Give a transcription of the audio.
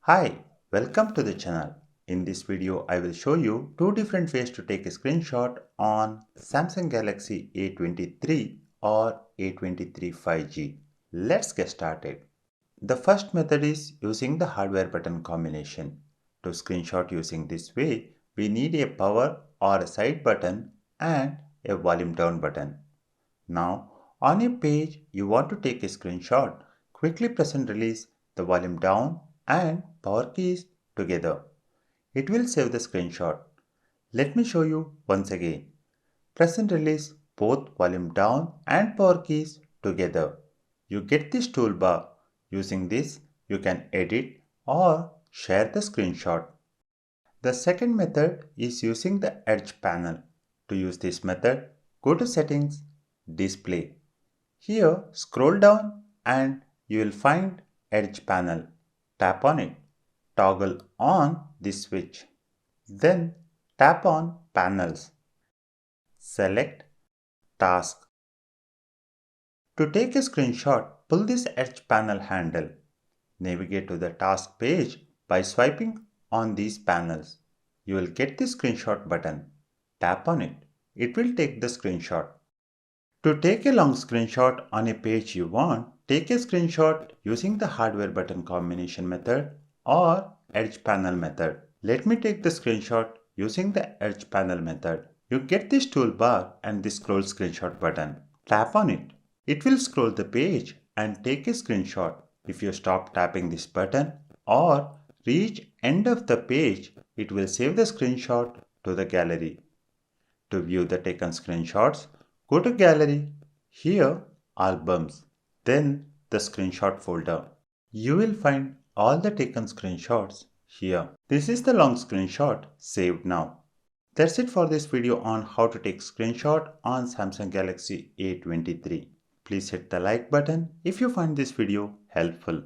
Hi, welcome to the channel. In this video, I will show you two different ways to take a screenshot on Samsung Galaxy A23 or A23 5G. Let's get started. The first method is using the hardware button combination. To screenshot using this way, we need a power or a side button and a volume down button. Now, on a page you want to take a screenshot, quickly press and release the volume down and power keys together. It will save the screenshot. Let me show you once again. Press and release both volume down and power keys together. You get this toolbar. Using this, you can edit or share the screenshot. The second method is using the Edge panel. To use this method, go to Settings, Display. Here, scroll down and you will find Edge panel. Tap on it. Toggle on this switch. Then tap on Panels. Select Task. To take a screenshot, pull this Edge panel handle. Navigate to the task page by swiping on these panels. You will get the screenshot button. Tap on it. It will take the screenshot. To take a long screenshot on a page you want, take a screenshot using the hardware button combination method or edge panel method. Let me take the screenshot using the edge panel method. You get this toolbar and this scroll screenshot button. Tap on it. It will scroll the page and take a screenshot. If you stop tapping this button or reach end of the page, it will save the screenshot to the gallery. To view the taken screenshots, go to Gallery, here Albums, then the Screenshot folder. You will find all the taken screenshots here. This is the long screenshot saved now. That's it for this video on how to take screenshot on Samsung Galaxy A23. Please hit the like button if you find this video helpful.